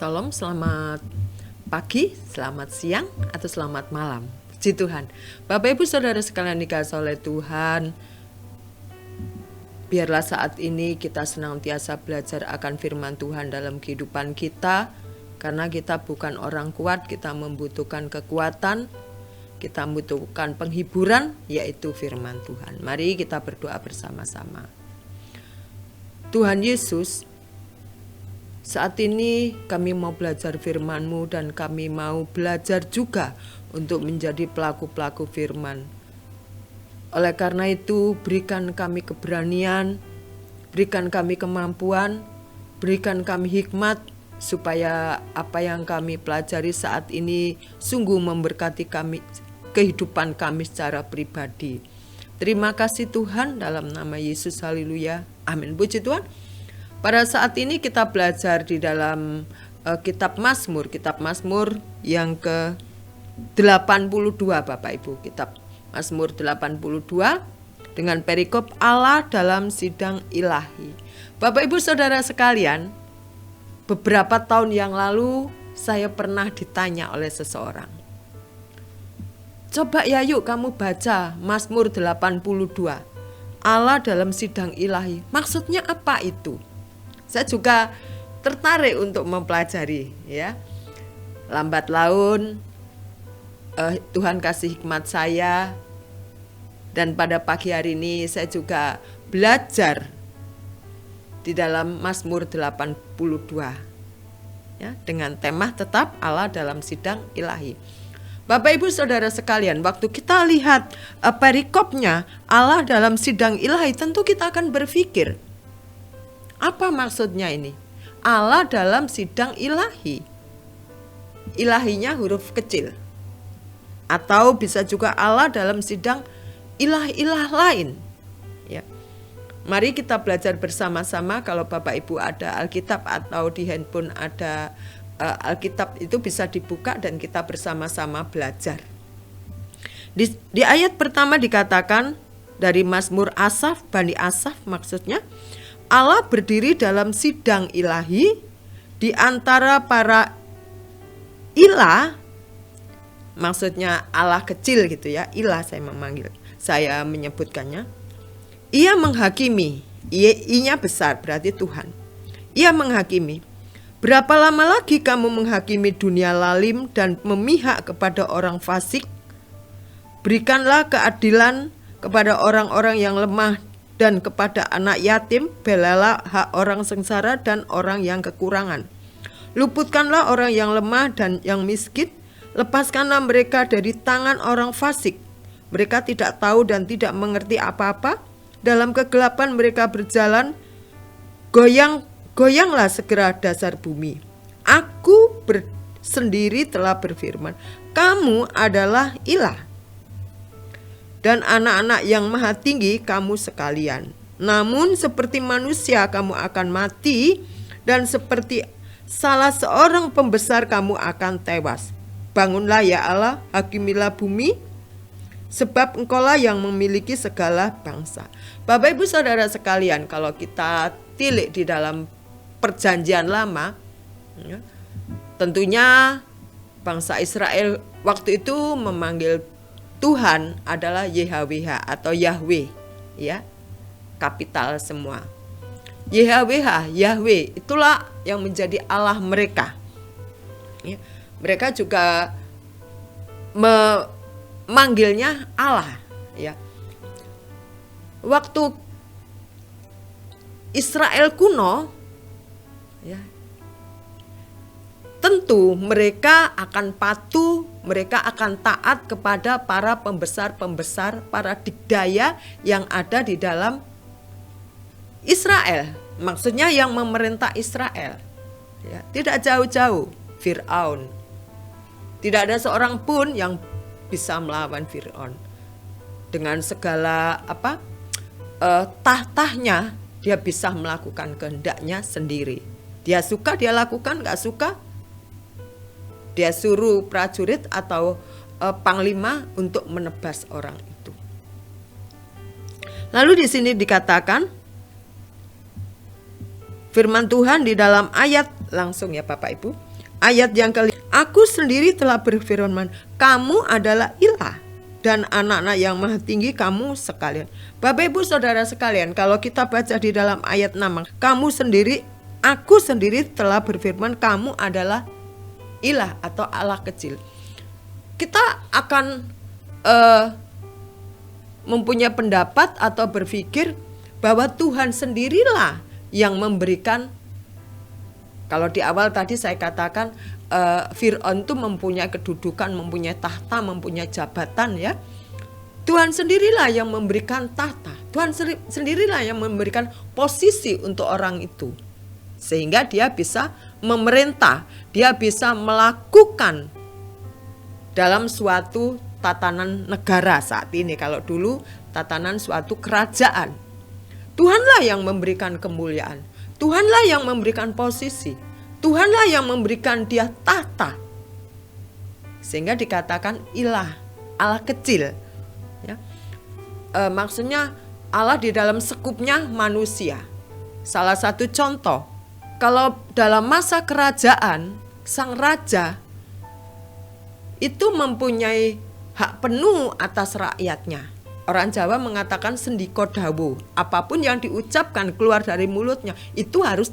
Shalom, selamat pagi, selamat siang, atau selamat malam. Puji Tuhan. Bapak Ibu Saudara sekalian dikasihi oleh Tuhan, biarlah saat ini kita senantiasa belajar akan firman Tuhan dalam kehidupan kita. Karena kita bukan orang kuat, kita membutuhkan kekuatan, kita membutuhkan penghiburan, yaitu firman Tuhan. Mari kita berdoa bersama-sama. Tuhan Yesus, saat ini kami mau belajar firman-Mu dan kami mau belajar juga untuk menjadi pelaku-pelaku firman. Oleh karena itu, berikan kami keberanian, berikan kami kemampuan, berikan kami hikmat, supaya apa yang kami pelajari saat ini sungguh memberkati kami, kehidupan kami secara pribadi. Terima kasih Tuhan, dalam nama Yesus, haleluya, amin. Puji Tuhan. Pada saat ini kita belajar di dalam kitab Mazmur yang ke-82 Bapak Ibu. Kitab Mazmur 82 dengan perikop Allah dalam sidang ilahi. Bapak Ibu Saudara sekalian, beberapa tahun yang lalu saya pernah ditanya oleh seseorang, coba ya yuk kamu baca Mazmur 82, Allah dalam sidang ilahi. Maksudnya apa itu? Saya juga tertarik untuk mempelajari ya. Lambat laun Tuhan kasih hikmat saya, dan pada pagi hari ini saya juga belajar di dalam Mazmur 82 ya, dengan tema tetap Allah dalam sidang ilahi. Bapak Ibu Saudara sekalian, waktu kita lihat perikopnya Allah dalam sidang ilahi, tentu kita akan berpikir, apa maksudnya ini? Allah dalam sidang ilahi. Ilahinya huruf kecil. Atau bisa juga Allah dalam sidang ilah-ilah lain. Ya. Mari kita belajar bersama-sama. Kalau Bapak Ibu ada Alkitab atau di handphone ada Alkitab, itu bisa dibuka dan kita bersama-sama belajar. Di ayat pertama dikatakan dari Mazmur Asaf, Bani Asaf maksudnya, Allah berdiri dalam sidang ilahi di antara para ilah, maksudnya Allah kecil gitu ya, ilah saya menyebutkannya. Ia menghakimi, I-nya besar berarti Tuhan. Ia menghakimi. Berapa lama lagi kamu menghakimi dunia lalim dan memihak kepada orang fasik? Berikanlah keadilan kepada orang-orang yang lemah dan kepada anak yatim, belalah hak orang sengsara dan orang yang kekurangan. Luputkanlah orang yang lemah dan yang miskin, lepaskanlah mereka dari tangan orang fasik. Mereka tidak tahu dan tidak mengerti apa-apa, dalam kegelapan mereka berjalan, goyanglah segera dasar bumi. Aku sendiri telah berfirman, kamu adalah ilah, dan anak-anak yang maha tinggi kamu sekalian. Namun seperti manusia kamu akan mati, dan seperti salah seorang pembesar kamu akan tewas. Bangunlah ya Allah, hakimilah bumi, sebab engkaulah yang memiliki segala bangsa. Bapak Ibu Saudara sekalian, kalau kita tilik di dalam perjanjian lama ya, tentunya bangsa Israel waktu itu memanggil Tuhan adalah YHWH atau Yahweh ya, kapital semua. YHWH, Yahweh, itulah yang menjadi Allah mereka ya. Mereka juga memanggilnya Allah ya. Waktu Israel kuno ya, tentu mereka akan patuh, mereka akan taat kepada para pembesar-pembesar, para digdaya yang ada di dalam Israel. Maksudnya yang memerintah Israel. Ya, tidak jauh-jauh Fir'aun. Tidak ada seorang pun yang bisa melawan Fir'aun. Dengan segala tahtahnya, dia bisa melakukan kehendaknya sendiri. Dia suka dia lakukan, gak suka dia suruh prajurit atau panglima untuk menebas orang itu. Lalu di sini dikatakan firman Tuhan di dalam ayat langsung ya Bapak Ibu. ayat yang kelima, aku sendiri telah berfirman, kamu adalah ilah dan anak-anak yang maha tinggi kamu sekalian. Bapak ibu saudara sekalian, kalau kita baca di dalam ayat 6, kamu sendiri, aku sendiri telah berfirman, kamu adalah ilah atau Allah kecil. Kita akan mempunyai pendapat atau berpikir bahwa Tuhan sendirilah yang memberikan. Kalau di awal tadi saya katakan Fir'aun itu mempunyai kedudukan, mempunyai tahta, mempunyai jabatan ya. Tuhan sendirilah yang memberikan tahta. Tuhan sendirilah yang memberikan posisi untuk orang itu. Sehingga dia bisa memerintah, dia bisa melakukan dalam suatu tatanan negara saat ini. Kalau dulu tatanan suatu kerajaan. Tuhanlah yang memberikan kemuliaan. Tuhanlah yang memberikan posisi. Tuhanlah yang memberikan dia tahta. Sehingga dikatakan ilah, Allah kecil. Ya. Maksudnya Allah di dalam sekupnya manusia. Salah satu contoh, kalau dalam masa kerajaan, sang raja itu mempunyai hak penuh atas rakyatnya. Orang Jawa mengatakan sendiko dawu. Apapun yang diucapkan keluar dari mulutnya itu harus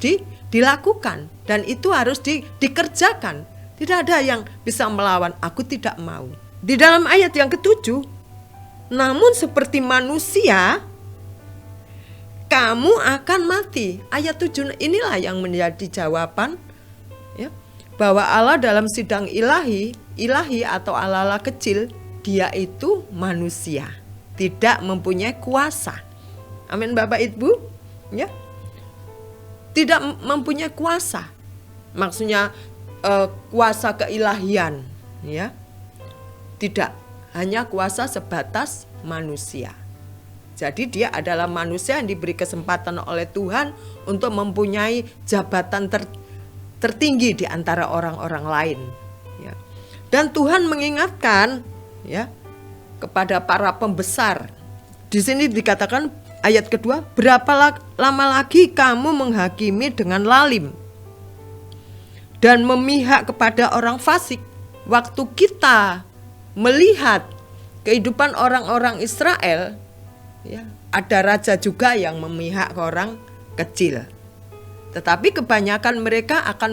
dilakukan dan itu harus dikerjakan. Tidak ada yang bisa melawan, aku tidak mau. Di dalam ayat yang ke-7, namun seperti manusia kamu akan mati. Ayat 7 inilah yang menjadi jawaban ya, bahwa Allah dalam sidang ilahi atau Allah kecil, dia itu manusia, tidak mempunyai kuasa. Amin Bapak Ibu, ya. Tidak mempunyai kuasa. Maksudnya kuasa keilahian, ya. Tidak, hanya kuasa sebatas manusia. Jadi dia adalah manusia yang diberi kesempatan oleh Tuhan untuk mempunyai jabatan tertinggi di antara orang-orang lain, ya. Dan Tuhan mengingatkan ya kepada para pembesar. Di sini dikatakan ayat kedua, berapa lama lagi kamu menghakimi dengan lalim dan memihak kepada orang fasik. Waktu kita melihat kehidupan orang-orang Israel, ya, ada raja juga yang memihak ke orang kecil. Tetapi kebanyakan mereka akan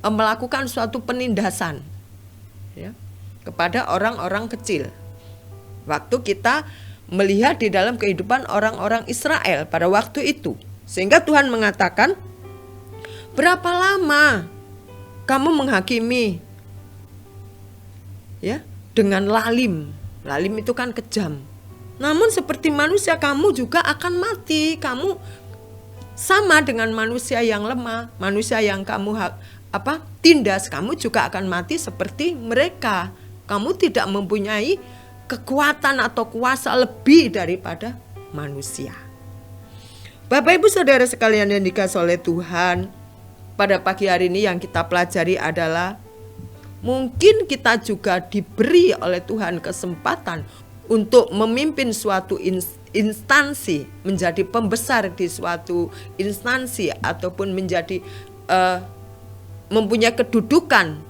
melakukan suatu penindasan ya, kepada orang-orang kecil. Waktu kita melihat di dalam kehidupan orang-orang Israel pada waktu itu. Sehingga Tuhan mengatakan, berapa lama kamu menghakimi ya dengan lalim. Lalim itu kan kejam. Namun seperti manusia kamu juga akan mati. Kamu sama dengan manusia yang lemah, manusia yang kamu tindas, kamu juga akan mati seperti mereka. Kamu tidak mempunyai kekuatan atau kuasa lebih daripada manusia. Bapak Ibu Saudara sekalian yang dikasihi oleh Tuhan, pada pagi hari ini yang kita pelajari adalah mungkin kita juga diberi oleh Tuhan kesempatan untuk memimpin suatu instansi, menjadi pembesar di suatu instansi ataupun menjadi mempunyai kedudukan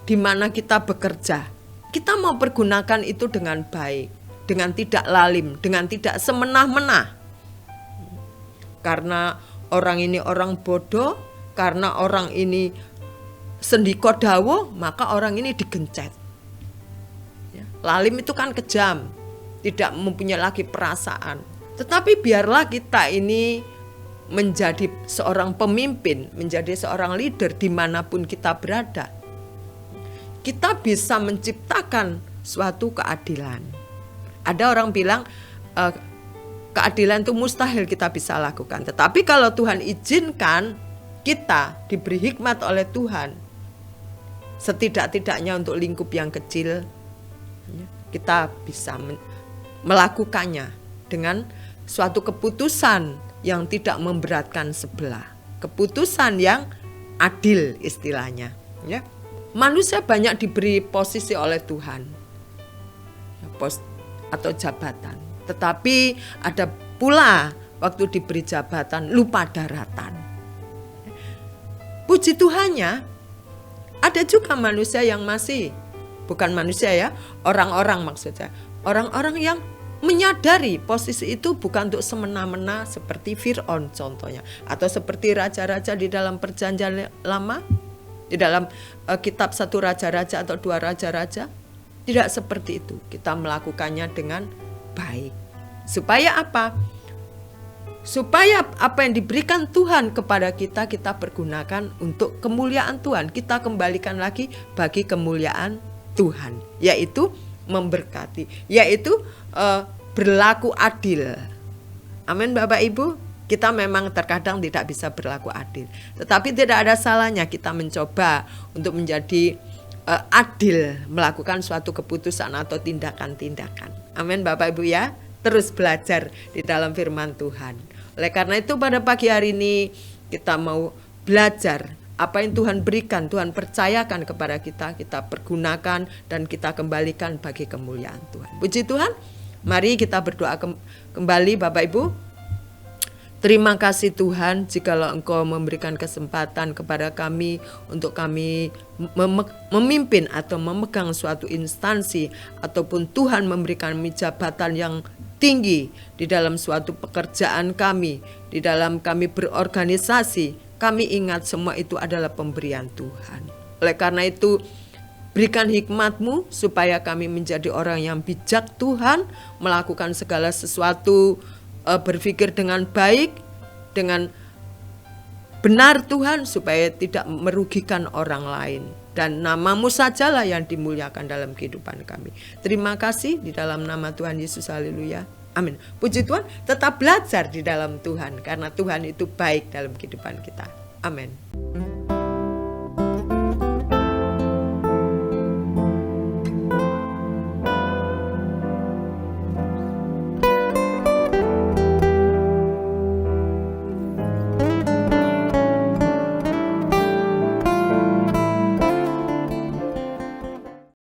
di mana kita bekerja. Kita mau pergunakan itu dengan baik, dengan tidak lalim, dengan tidak semenah-menah. Karena orang ini orang bodoh, karena orang ini sendiko dawo, maka orang ini digencet. Ya, lalim itu kan kejam, tidak mempunyai lagi perasaan. Tetapi biarlah kita ini menjadi seorang pemimpin, menjadi seorang leader dimanapun kita berada. Kita bisa menciptakan suatu keadilan. Ada orang bilang keadilan itu mustahil kita bisa lakukan. Tetapi kalau Tuhan izinkan kita diberi hikmat oleh Tuhan, setidak-tidaknya untuk lingkup yang kecil, kita bisa melakukannya dengan suatu keputusan yang tidak memberatkan sebelah. Keputusan yang adil istilahnya, ya. Manusia banyak diberi posisi oleh Tuhan, pos atau jabatan. Tetapi ada pula waktu diberi jabatan lupa daratan. Puji Tuhannya, Ada juga manusia yang masih, bukan manusia ya, orang-orang maksudnya, orang-orang yang menyadari posisi itu bukan untuk semena-mena seperti Fir'aun contohnya, atau seperti raja-raja di dalam perjanjian lama, di dalam kitab 1 Raja-Raja atau 2 Raja-Raja. Tidak seperti itu, kita melakukannya dengan baik. Supaya apa? Supaya apa yang diberikan Tuhan kepada kita, kita pergunakan untuk kemuliaan Tuhan. Kita kembalikan lagi bagi kemuliaan Tuhan, yaitu memberkati, yaitu berlaku adil. Amin Bapak Ibu. Kita memang terkadang tidak bisa berlaku adil, tetapi tidak ada salahnya kita mencoba untuk menjadi adil, melakukan suatu keputusan atau tindakan-tindakan. Amin Bapak Ibu ya. Terus belajar di dalam firman Tuhan. Oleh karena itu pada pagi hari ini kita mau belajar apa yang Tuhan berikan, Tuhan percayakan kepada kita, kita pergunakan dan kita kembalikan bagi kemuliaan Tuhan. Puji Tuhan. Mari kita berdoa kembali Bapak Ibu. Terima kasih Tuhan jikalau Engkau memberikan kesempatan kepada kami untuk kami memimpin atau memegang suatu instansi, ataupun Tuhan memberikan kami jabatan yang tinggi di dalam suatu pekerjaan kami, di dalam kami berorganisasi. Kami ingat semua itu adalah pemberian Tuhan. Oleh karena itu berikan hikmat-Mu supaya kami menjadi orang yang bijak Tuhan, melakukan segala sesuatu, berpikir dengan baik, dengan benar Tuhan, supaya tidak merugikan orang lain. Dan nama-Mu sajalah yang dimuliakan dalam kehidupan kami. Terima kasih di dalam nama Tuhan Yesus, haleluya, amin. Puji Tuhan, tetap belajar di dalam Tuhan, karena Tuhan itu baik dalam kehidupan kita, amin.